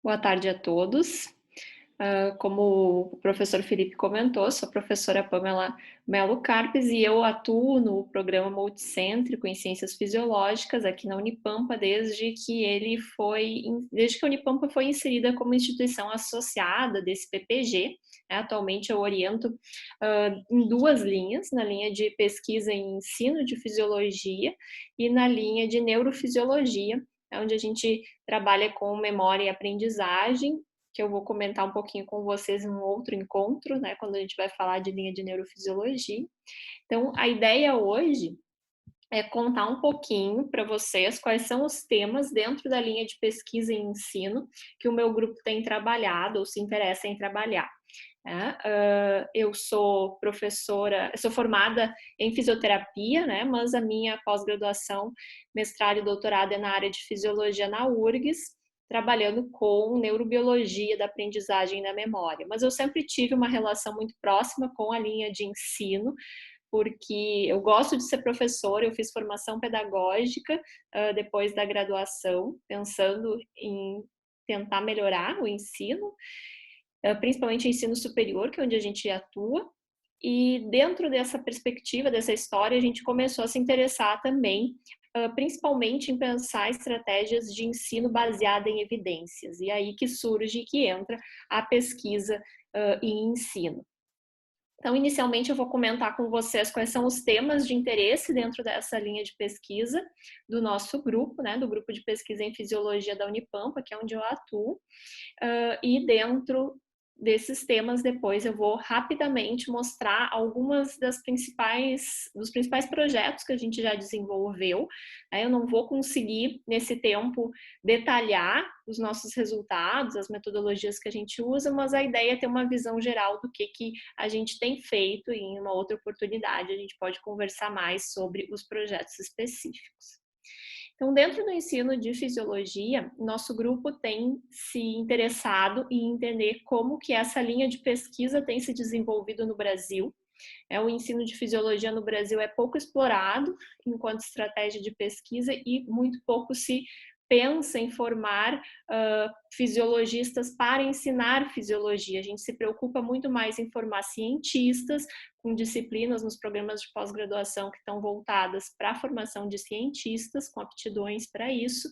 Boa tarde a todos. Como o professor Felipe comentou, sou a professora Pamela Melo Carpes e eu atuo no programa multicêntrico em Ciências Fisiológicas aqui na Unipampa desde que a Unipampa foi inserida como instituição associada desse PPG. Atualmente eu oriento em duas linhas, na linha de pesquisa em ensino de fisiologia e na linha de neurofisiologia, onde a gente trabalha com memória e aprendizagem, que eu vou comentar um pouquinho com vocês em um outro encontro, né, quando a gente vai falar de linha de neurofisiologia. Então, a ideia hoje é contar um pouquinho para vocês quais são os temas dentro da linha de pesquisa e ensino que o meu grupo tem trabalhado ou se interessa em trabalhar. Eu sou professora, eu sou formada em fisioterapia, né, mas a minha pós-graduação, mestrado e doutorado é na área de fisiologia na URGS, trabalhando com neurobiologia da aprendizagem e da memória. Mas eu sempre tive uma relação muito próxima com a linha de ensino, porque eu gosto de ser professora, eu fiz formação pedagógica depois da graduação, pensando em tentar melhorar o ensino, principalmente ensino superior, que é onde a gente atua. E dentro dessa perspectiva, dessa história, a gente começou a se interessar também, principalmente em pensar estratégias de ensino baseada em evidências. E aí que surge, que entra a pesquisa em ensino. Então, inicialmente, eu vou comentar com vocês quais são os temas de interesse dentro dessa linha de pesquisa do nosso grupo, né, do grupo de pesquisa em fisiologia da Unipampa, que é onde eu atuo. E dentro desses temas, depois eu vou rapidamente mostrar algumas dos principais projetos que a gente já desenvolveu. Eu não vou conseguir, nesse tempo, detalhar os nossos resultados, as metodologias que a gente usa, mas a ideia é ter uma visão geral do que a gente tem feito e em uma outra oportunidade a gente pode conversar mais sobre os projetos específicos. Então, dentro do ensino de fisiologia, nosso grupo tem se interessado em entender como que essa linha de pesquisa tem se desenvolvido no Brasil. O ensino de fisiologia no Brasil é pouco explorado enquanto estratégia de pesquisa e muito pouco se pensa em formar fisiologistas para ensinar fisiologia. A gente se preocupa muito mais em formar cientistas com disciplinas nos programas de pós-graduação que estão voltadas para a formação de cientistas, com aptidões para isso,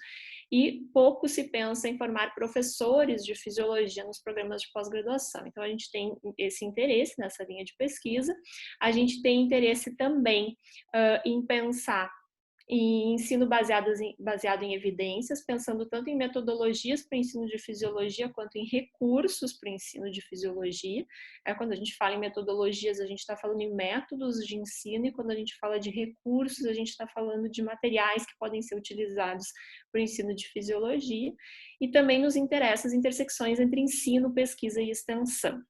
e pouco se pensa em formar professores de fisiologia nos programas de pós-graduação. Então, a gente tem esse interesse nessa linha de pesquisa. A gente tem interesse também em pensar em ensino baseado em evidências, pensando tanto em metodologias para o ensino de fisiologia quanto em recursos para o ensino de fisiologia. Quando a gente fala em metodologias, a gente está falando em métodos de ensino, e quando a gente fala de recursos, a gente está falando de materiais que podem ser utilizados para o ensino de fisiologia. E também nos interessa as intersecções entre ensino, pesquisa e extensão.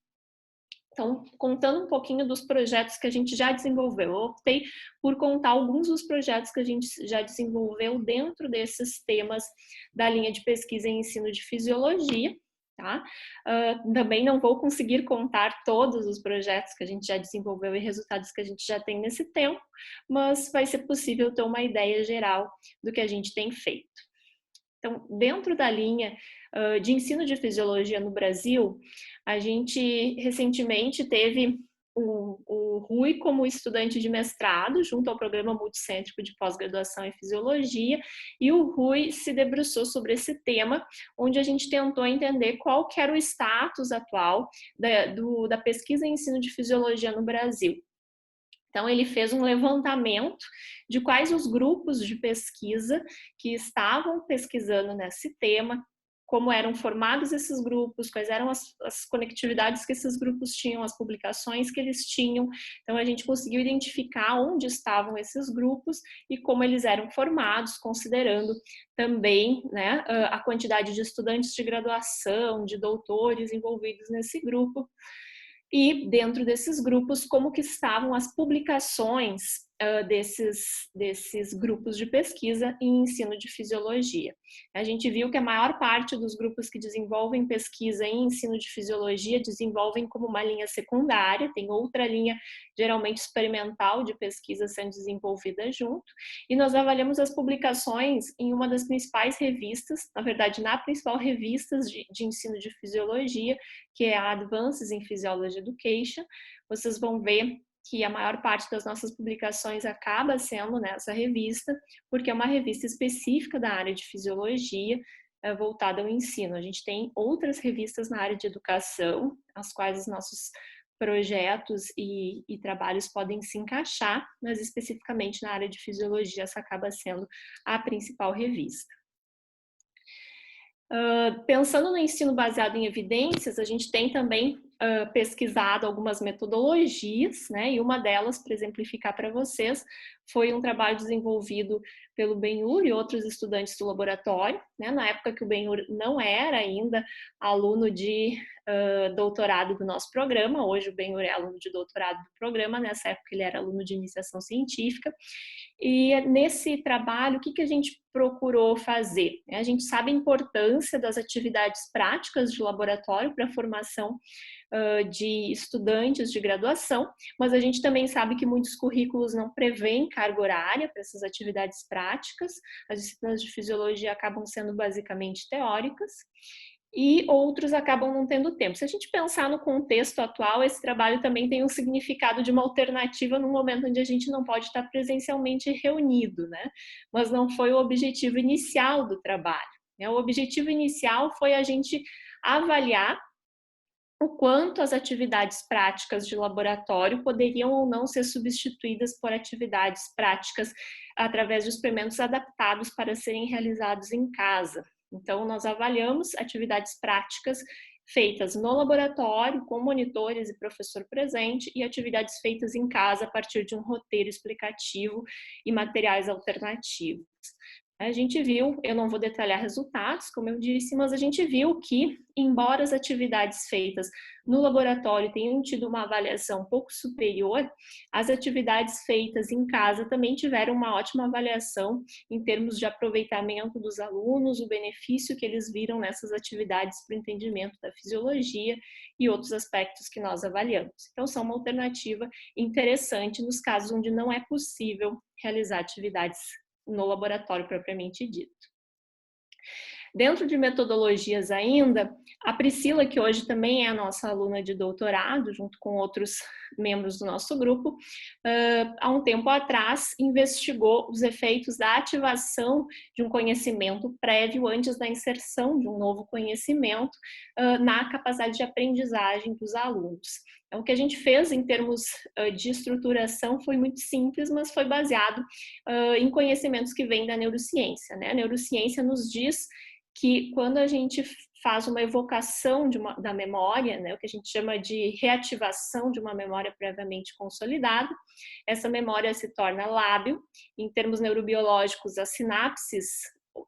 Então, contando um pouquinho dos projetos que a gente já desenvolveu, eu optei por contar alguns dos projetos que a gente já desenvolveu dentro desses temas da linha de pesquisa em ensino de fisiologia. Tá? Também não vou conseguir contar todos os projetos que a gente já desenvolveu e resultados que a gente já tem nesse tempo, mas vai ser possível ter uma ideia geral do que a gente tem feito. Então, dentro da linha de ensino de fisiologia no Brasil, a gente recentemente teve o Rui como estudante de mestrado, junto ao programa multicêntrico de pós-graduação em fisiologia, e o Rui se debruçou sobre esse tema, onde a gente tentou entender qual que era o status atual da pesquisa em ensino de fisiologia no Brasil. Então, ele fez um levantamento de quais os grupos de pesquisa que estavam pesquisando nesse tema, como eram formados esses grupos, quais eram as conectividades que esses grupos tinham, as publicações que eles tinham. Então, a gente conseguiu identificar onde estavam esses grupos e como eles eram formados, considerando também, né, a quantidade de estudantes de graduação, de doutores envolvidos nesse grupo. E dentro desses grupos, como que estavam as publicações desses grupos de pesquisa em ensino de fisiologia. A gente viu que a maior parte dos grupos que desenvolvem pesquisa em ensino de fisiologia desenvolvem como uma linha secundária, tem outra linha geralmente experimental de pesquisa sendo desenvolvida junto, e nós avaliamos as publicações em uma das principais revistas, na verdade na principal revista de ensino de fisiologia, que é a Advances in Physiology Education. Vocês vão ver que a maior parte das nossas publicações acaba sendo nessa revista, porque é uma revista específica da área de fisiologia, voltada ao ensino. A gente tem outras revistas na área de educação, as quais os nossos projetos e trabalhos podem se encaixar, mas especificamente na área de fisiologia essa acaba sendo a principal revista. Pensando no ensino baseado em evidências, a gente tem também pesquisado algumas metodologias, né? E uma delas, para exemplificar para vocês, foi um trabalho desenvolvido pelo Benhur e outros estudantes do laboratório, né? Na época que o Benhur não era ainda aluno de doutorado do nosso programa, hoje o Benhur é aluno de doutorado do programa, nessa época ele era aluno de iniciação científica. E nesse trabalho, o que a gente procurou fazer? A gente sabe a importância das atividades práticas de laboratório para a formação de estudantes de graduação, mas a gente também sabe que muitos currículos não prevêem carga horária para essas atividades práticas, as disciplinas de fisiologia acabam sendo basicamente teóricas, e outros acabam não tendo tempo. Se a gente pensar no contexto atual, esse trabalho também tem um significado de uma alternativa no momento onde a gente não pode estar presencialmente reunido, né? Mas não foi o objetivo inicial do trabalho. O objetivo inicial foi a gente avaliar o quanto as atividades práticas de laboratório poderiam ou não ser substituídas por atividades práticas através de experimentos adaptados para serem realizados em casa. Então, nós avaliamos atividades práticas feitas no laboratório, com monitores e professor presente, e atividades feitas em casa a partir de um roteiro explicativo e materiais alternativos. A gente viu, eu não vou detalhar resultados, como eu disse, mas a gente viu que, embora as atividades feitas no laboratório tenham tido uma avaliação um pouco superior, as atividades feitas em casa também tiveram uma ótima avaliação em termos de aproveitamento dos alunos, o benefício que eles viram nessas atividades para o entendimento da fisiologia e outros aspectos que nós avaliamos. Então, são uma alternativa interessante nos casos onde não é possível realizar atividades no laboratório propriamente dito. Dentro de metodologias ainda, a Priscila, que hoje também é a nossa aluna de doutorado, junto com outros membros do nosso grupo, há um tempo atrás investigou os efeitos da ativação de um conhecimento prévio antes da inserção de um novo conhecimento na capacidade de aprendizagem dos alunos. Então, o que a gente fez em termos de estruturação foi muito simples, mas foi baseado em conhecimentos que vêm da neurociência, né? A neurociência nos diz que quando a gente faz uma evocação da memória, né, o que a gente chama de reativação de uma memória previamente consolidada, essa memória se torna lábil. Em termos neurobiológicos, as sinapses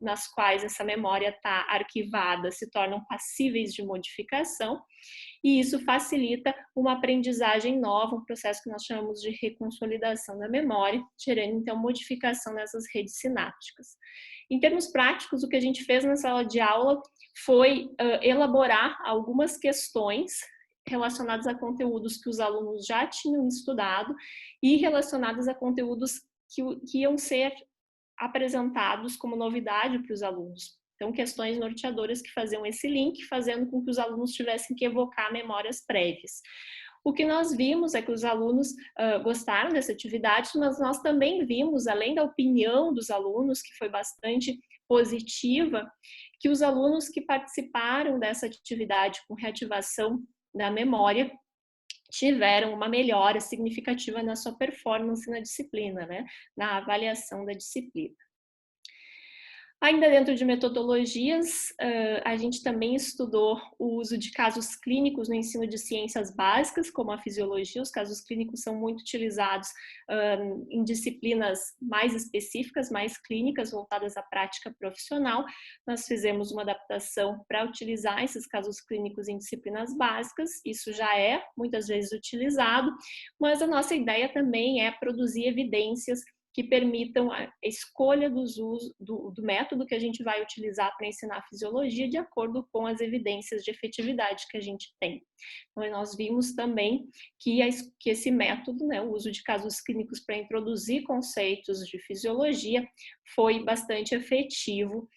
nas quais essa memória está arquivada se tornam passíveis de modificação, e isso facilita uma aprendizagem nova, um processo que nós chamamos de reconsolidação da memória, gerando então modificação nessas redes sinápticas. Em termos práticos, o que a gente fez na sala de aula foi elaborar algumas questões relacionadas a conteúdos que os alunos já tinham estudado e relacionadas a conteúdos que iam ser apresentados como novidade para os alunos. Então, questões norteadoras que faziam esse link, fazendo com que os alunos tivessem que evocar memórias prévias. O que nós vimos é que os alunos gostaram dessa atividade, mas nós também vimos, além da opinião dos alunos, que foi bastante positiva, que os alunos que participaram dessa atividade com reativação da memória tiveram uma melhora significativa na sua performance na disciplina, né? Na avaliação da disciplina. Ainda dentro de metodologias, a gente também estudou o uso de casos clínicos no ensino de ciências básicas, como a fisiologia. Os casos clínicos são muito utilizados em disciplinas mais específicas, mais clínicas, voltadas à prática profissional. Nós fizemos uma adaptação para utilizar esses casos clínicos em disciplinas básicas. Isso já é muitas vezes utilizado, mas a nossa ideia também é produzir evidências que permitam a escolha do método que a gente vai utilizar para ensinar fisiologia de acordo com as evidências de efetividade que a gente tem. Então, nós vimos também que esse método, né, o uso de casos clínicos para introduzir conceitos de fisiologia, foi bastante efetivo,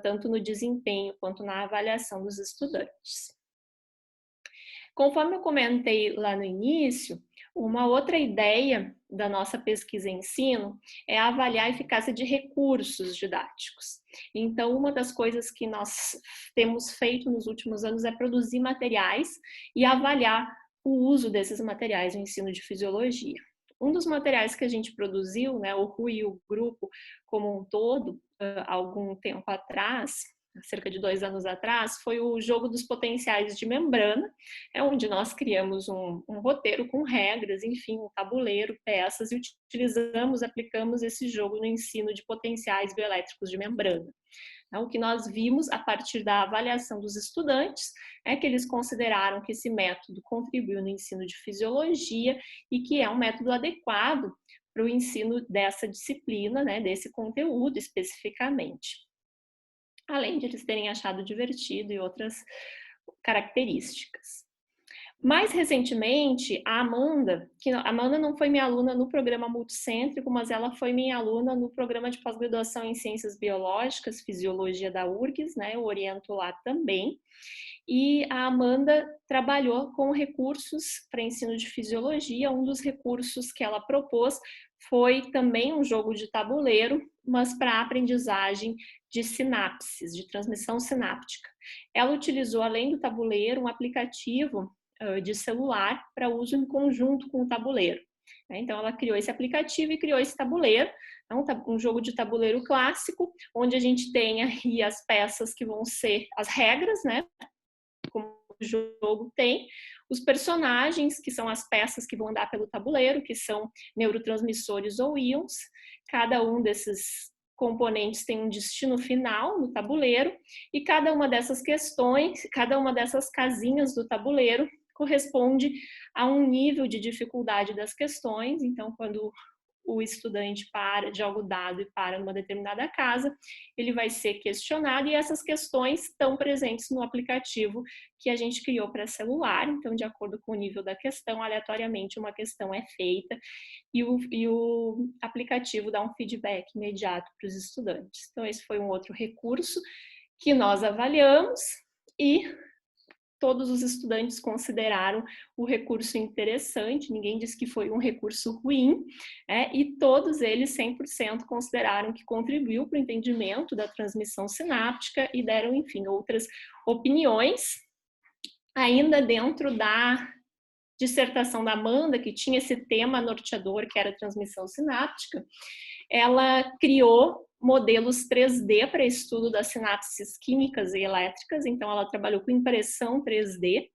tanto no desempenho quanto na avaliação dos estudantes. Conforme eu comentei lá no início, uma outra ideia da nossa pesquisa em ensino é avaliar a eficácia de recursos didáticos. Então, uma das coisas que nós temos feito nos últimos anos é produzir materiais e avaliar o uso desses materiais no ensino de fisiologia. Um dos materiais que a gente produziu, né, o Rui e o grupo como um todo, há algum tempo atrás, cerca de 2 anos atrás, foi o jogo dos potenciais de membrana, onde nós criamos um roteiro com regras, enfim, um tabuleiro, peças, e aplicamos esse jogo no ensino de potenciais bioelétricos de membrana. Então, o que nós vimos a partir da avaliação dos estudantes é que eles consideraram que esse método contribuiu no ensino de fisiologia e que é um método adequado para o ensino dessa disciplina, né, desse conteúdo especificamente. Além de eles terem achado divertido e outras características. Mais recentemente, a Amanda não foi minha aluna no programa multicêntrico, mas ela foi minha aluna no programa de pós-graduação em Ciências Biológicas, Fisiologia da URGS, né? Eu oriento lá também. E a Amanda trabalhou com recursos para ensino de fisiologia. Um dos recursos que ela propôs foi também um jogo de tabuleiro, mas para aprendizagem de sinapses, de transmissão sináptica. Ela utilizou, além do tabuleiro, um aplicativo de celular para uso em conjunto com o tabuleiro. Então, ela criou esse aplicativo e criou esse tabuleiro, um jogo de tabuleiro clássico, onde a gente tem aí as peças que vão ser as regras, né? Como o jogo tem, os personagens, que são as peças que vão andar pelo tabuleiro, que são neurotransmissores ou íons. Cada um desses componentes tem um destino final no tabuleiro, e cada uma dessas questões, cada uma dessas casinhas do tabuleiro corresponde a um nível de dificuldade das questões. Então, quando o estudante para de algo dado e para numa determinada casa, ele vai ser questionado, e essas questões estão presentes no aplicativo que a gente criou para celular. Então, de acordo com o nível da questão, aleatoriamente uma questão é feita e o aplicativo dá um feedback imediato para os estudantes. Então, esse foi um outro recurso que nós avaliamos e todos os estudantes consideraram o recurso interessante, ninguém disse que foi um recurso ruim, e todos eles, 100%, consideraram que contribuiu para o entendimento da transmissão sináptica e deram, enfim, outras opiniões. Ainda dentro da dissertação da Amanda, que tinha esse tema norteador, que era a transmissão sináptica, ela criou modelos 3D para estudo das sinapses químicas e elétricas. Então, ela trabalhou com impressão 3D.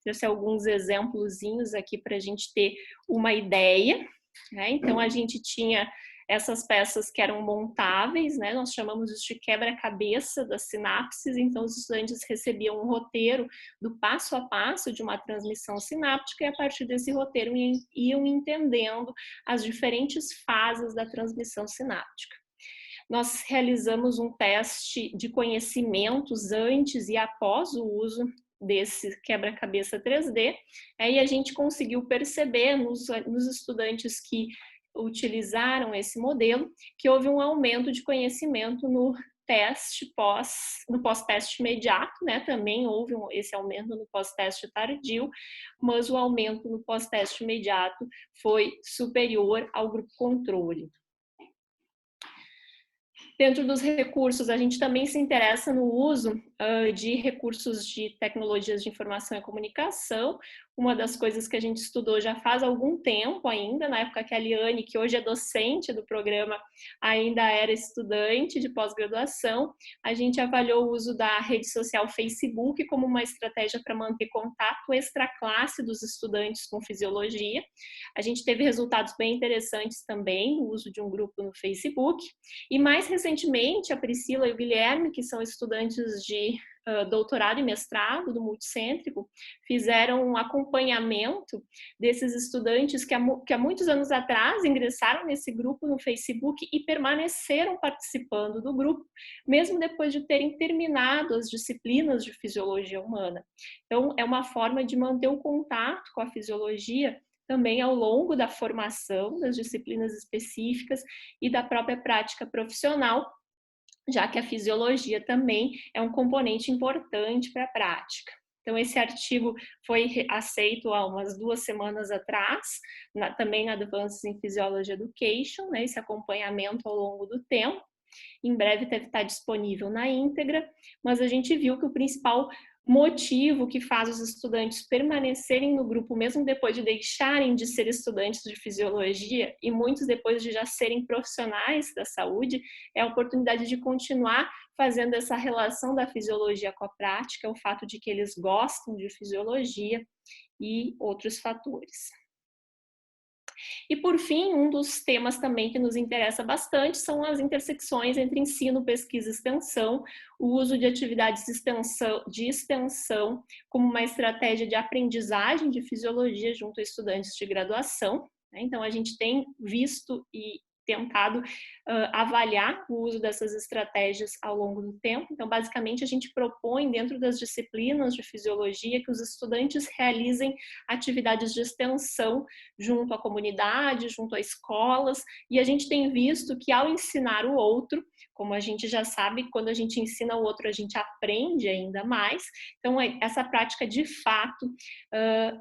Trouxe alguns exemplozinhos aqui para a gente ter uma ideia. Então, a gente tinha essas peças que eram montáveis, né? Nós chamamos isso de quebra-cabeça das sinapses. Então, os estudantes recebiam um roteiro do passo a passo de uma transmissão sináptica, e a partir desse roteiro iam entendendo as diferentes fases da transmissão sináptica. Nós realizamos um teste de conhecimentos antes e após o uso desse quebra-cabeça 3D, e a gente conseguiu perceber nos estudantes que utilizaram esse modelo que houve um aumento de conhecimento no pós-teste imediato, né? Também houve esse aumento no pós-teste tardio, mas o aumento no pós-teste imediato foi superior ao grupo controle. Dentro dos recursos, a gente também se interessa no uso de recursos de tecnologias de informação e comunicação. Uma das coisas que a gente estudou já faz algum tempo ainda, na época que a Liane, que hoje é docente do programa, ainda era estudante de pós-graduação, a gente avaliou o uso da rede social Facebook como uma estratégia para manter contato extra-classe dos estudantes com fisiologia. A gente teve resultados bem interessantes também no uso de um grupo no Facebook. E mais recentemente, a Priscila e o Guilherme, que são estudantes de doutorado e mestrado do Multicêntrico, fizeram um acompanhamento desses estudantes que há muitos anos atrás ingressaram nesse grupo no Facebook e permaneceram participando do grupo, mesmo depois de terem terminado as disciplinas de fisiologia humana. Então, é uma forma de manter o contato com a fisiologia também ao longo da formação das disciplinas específicas e da própria prática profissional, já que a fisiologia também é um componente importante para a prática. Então, esse artigo foi aceito há umas 2 semanas atrás, também na Advances in Physiology Education, né, esse acompanhamento ao longo do tempo. Em breve deve estar disponível na íntegra, mas a gente viu que o principal motivo que faz os estudantes permanecerem no grupo, mesmo depois de deixarem de ser estudantes de fisiologia, e muitos depois de já serem profissionais da saúde, é a oportunidade de continuar fazendo essa relação da fisiologia com a prática, o fato de que eles gostam de fisiologia e outros fatores. E, por fim, um dos temas também que nos interessa bastante são as intersecções entre ensino, pesquisa e extensão, o uso de atividades de extensão como uma estratégia de aprendizagem de fisiologia junto a estudantes de graduação. Então, a gente tem visto e tentado avaliar o uso dessas estratégias ao longo do tempo. Então, basicamente, a gente propõe dentro das disciplinas de fisiologia que os estudantes realizem atividades de extensão junto à comunidade, junto a escolas, e a gente tem visto que ao ensinar o outro, como a gente já sabe, quando a gente ensina o outro, a gente aprende ainda mais. Então, essa prática, de fato,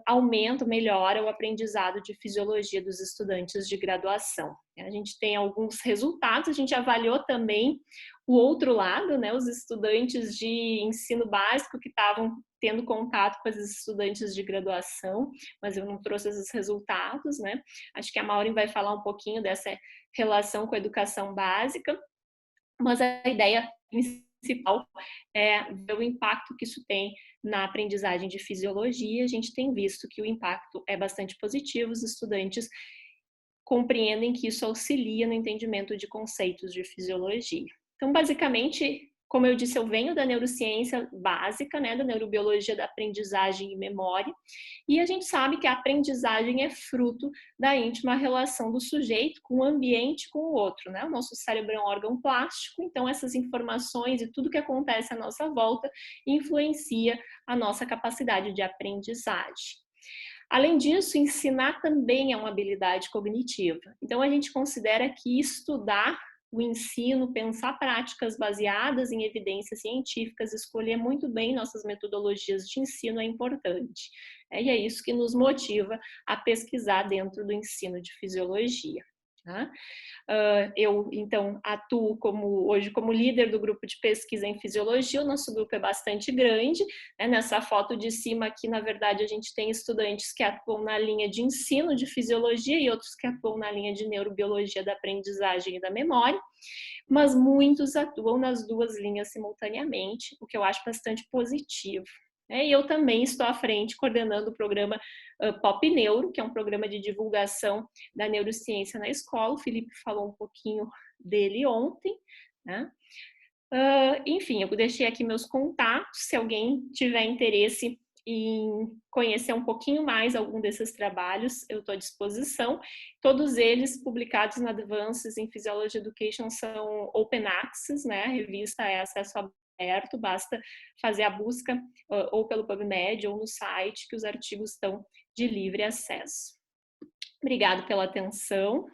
aumenta, melhora o aprendizado de fisiologia dos estudantes de graduação. A gente tem alguns resultados, a gente avaliou também o outro lado, né, os estudantes de ensino básico que estavam tendo contato com os estudantes de graduação, mas eu não trouxe esses resultados, né? Acho que a Maureen vai falar um pouquinho dessa relação com a educação básica, mas a ideia principal é ver o impacto que isso tem na aprendizagem de fisiologia. A gente tem visto que o impacto é bastante positivo, os estudantes compreendem que isso auxilia no entendimento de conceitos de fisiologia. Então, basicamente, como eu disse, eu venho da neurociência básica, né, da neurobiologia da aprendizagem e memória, e a gente sabe que a aprendizagem é fruto da íntima relação do sujeito com o ambiente e com o outro, né? O nosso cérebro é um órgão plástico, então essas informações e tudo que acontece à nossa volta influencia a nossa capacidade de aprendizagem. Além disso, ensinar também é uma habilidade cognitiva. Então, a gente considera que estudar o ensino, pensar práticas baseadas em evidências científicas, escolher muito bem nossas metodologias de ensino é importante. E é isso que nos motiva a pesquisar dentro do ensino de fisiologia. Tá? Eu, então, atuo hoje como líder do grupo de pesquisa em fisiologia. O nosso grupo é bastante grande, né? Nessa foto de cima aqui, na verdade, a gente tem estudantes que atuam na linha de ensino de fisiologia e outros que atuam na linha de neurobiologia da aprendizagem e da memória, mas muitos atuam nas duas linhas simultaneamente, o que eu acho bastante positivo. E eu também estou à frente coordenando o programa Pop Neuro, que é um programa de divulgação da neurociência na escola. O Felipe falou um pouquinho dele ontem, né? Enfim, eu deixei aqui meus contatos, se alguém tiver interesse em conhecer um pouquinho mais algum desses trabalhos, eu estou à disposição. Todos eles publicados na Advances in Physiology Education são open access, né? A revista é acesso aberto, basta fazer a busca ou pelo PubMed ou no site, que os artigos estão de livre acesso. Obrigado pela atenção.